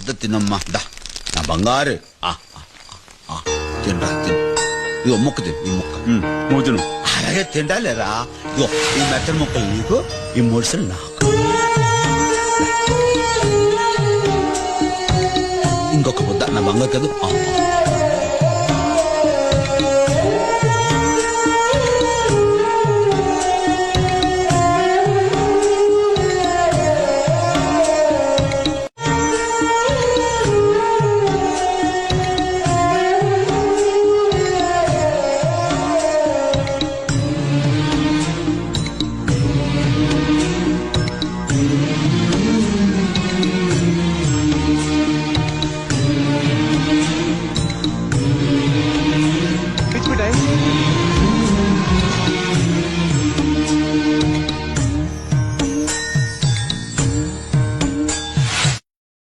ముద్ద తినమ్మా దా నా బంగారు తినరా తిను ఇగో ముక్క తిను ఈ ముక్క మూతును అలాగే తిండాలేరా ఇగో ఈ మెత్తని ముక్కలు నీకు ఈ మూడుసలు నాకు ఇంకొక ముద్ద నా బంగారు కదా